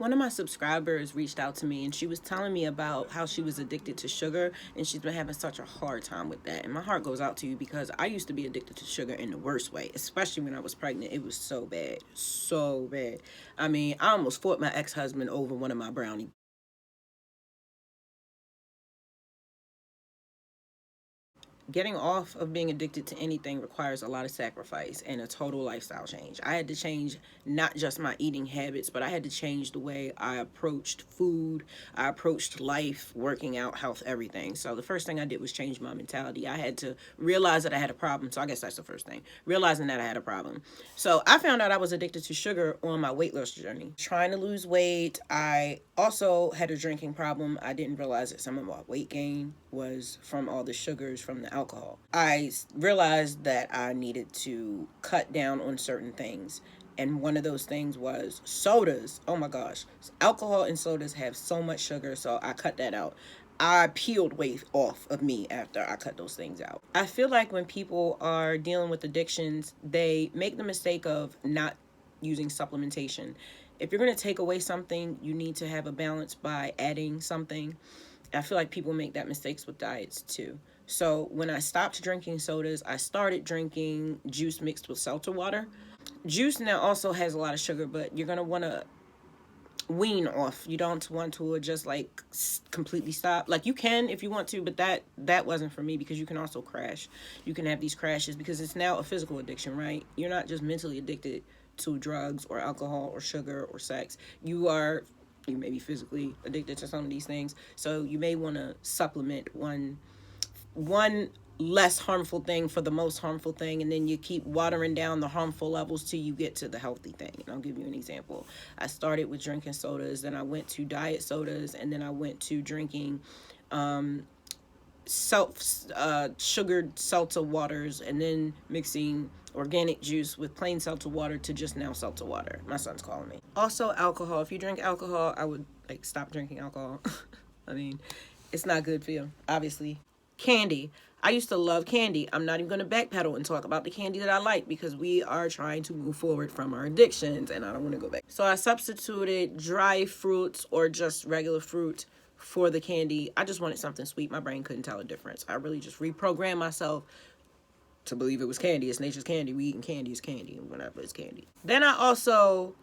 One of my subscribers reached out to me and she was telling me about how she was addicted to sugar and she's been having such a hard time with that. And my heart goes out to you because I used to be addicted to sugar in the worst way, especially when I was pregnant. It was so bad, so bad. I mean, I almost fought my ex-husband over one of my brownie. Getting off of being addicted to anything requires a lot of sacrifice and a total lifestyle change. I had to change not just my eating habits, but I had to change the way I approached food, I approached life, working out, health, everything. So the first thing I did was change my mentality. I had to realize that I had a problem. So I guess that's the first thing, realizing that I had a problem. So I found out I was addicted to sugar on my weight loss journey. Trying to lose weight, I also had a drinking problem. I didn't realize that some of my weight gain was from all the sugars from the alcohol. I realized that I needed to cut down on certain things. And one of those things was sodas. Oh my gosh. Alcohol and sodas have so much sugar, so I cut that out. I peeled weight off of me after I cut those things out. I feel like when people are dealing with addictions, they make the mistake of not using supplementation. If you're going to take away something, you need to have a balance by adding something. I feel like people make that mistakes with diets too. So when I stopped drinking sodas, I started drinking juice mixed with seltzer water. Juice now also has a lot of sugar, but you're going to want to wean off. You don't want to just like completely stop. Like you can if you want to, but that wasn't for me because you can also crash. You can have these crashes because it's now a physical addiction, right? You're not just mentally addicted to drugs or alcohol or sugar or sex. You may be physically addicted to some of these things. So you may want to supplement one less harmful thing for the most harmful thing, and then you keep watering down the harmful levels till you get to the healthy thing. And I'll give you an example. I started with drinking sodas, then I went to diet sodas, and then I went to drinking sugared seltzer waters, and then mixing organic juice with plain seltzer water to just now seltzer water. My son's calling me. Also alcohol. If you drink alcohol, I would stop drinking alcohol. I mean, it's not good for you, obviously. Candy. I used to love candy. I'm not even going to backpedal and talk about the candy that I like because we are trying to move forward from our addictions and I don't want to go back. So I substituted dry fruits or just regular fruit for the candy. I just wanted something sweet. My brain couldn't tell a difference. I really just reprogrammed myself to believe it was candy. It's nature's candy. We eating candy. It's candy. Whatever, it's candy. Then I also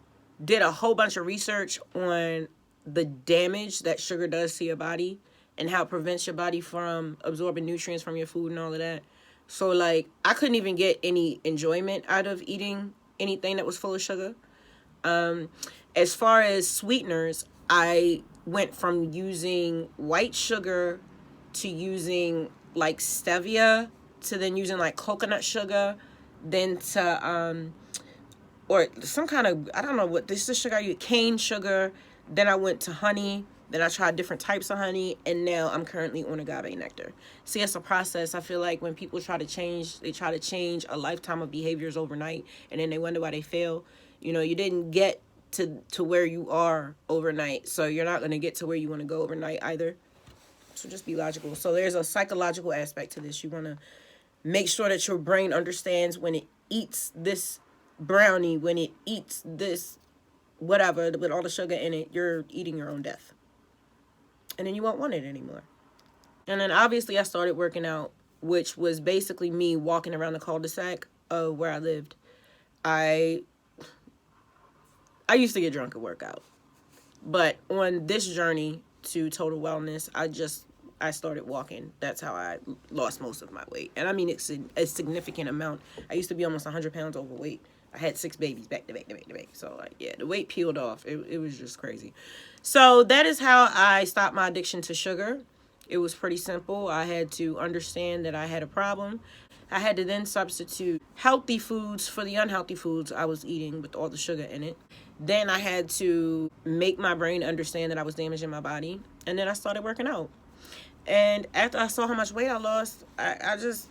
did a whole bunch of research on the damage that sugar does to your body and how it prevents your body from absorbing nutrients from your food and all of that. So, like, I couldn't even get any enjoyment out of eating anything that was full of sugar. As far as sweeteners, I went from using white sugar to using, like, stevia to then using, like, coconut sugar, then to, or some kind of, I don't know what, this is sugar I use, cane sugar. Then I went to honey. Then I tried different types of honey, and now I'm currently on agave nectar. See, it's a process. I feel like when people try to change, they try to change a lifetime of behaviors overnight, and then they wonder why they fail. You know, you didn't get to where you are overnight, so you're not going to get to where you want to go overnight either. So just be logical. So there's a psychological aspect to this. You want to make sure that your brain understands when it eats this brownie, when it eats this whatever with all the sugar in it, you're eating your own death. And then you won't want it anymore. And then obviously I started working out, which was basically me walking around the cul-de-sac of where I lived. I used to get drunk and work out. But on this journey to total wellness, I started walking. That's how I lost most of my weight. And I mean, it's a significant amount. I used to be almost 100 pounds overweight. I had 6 babies back to back. So, like, yeah, the weight peeled off. It was just crazy. So that is how I stopped my addiction to sugar. It was pretty simple. I had to understand that I had a problem. I had to then substitute healthy foods for the unhealthy foods I was eating with all the sugar in it. Then I had to make my brain understand that I was damaging my body. And then I started working out. And after I saw how much weight I lost, I just,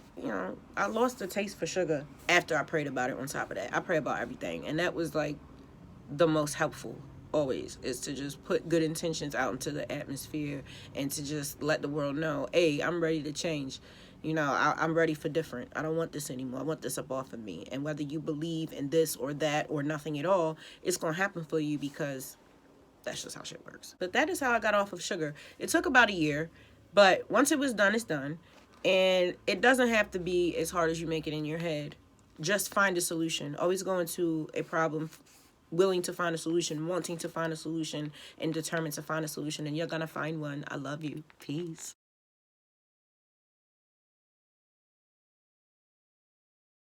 I lost the taste for sugar after I prayed about it on top of that. I pray about everything. And that was like the most helpful always, is to just put good intentions out into the atmosphere and to just let the world know, hey, I'm ready to change. I'm ready for different. I don't want this anymore. I want this up off of me. And whether you believe in this or that or nothing at all, it's going to happen for you because That's just how shit works. But that is how I got off of sugar. It took about a year, but once it was done, it's done. And it doesn't have to be as hard as you make it in your head. Just find a solution. Always go into a problem willing to find a solution, wanting to find a solution, and determined to find a solution. And you're going to find one. I love you. Peace.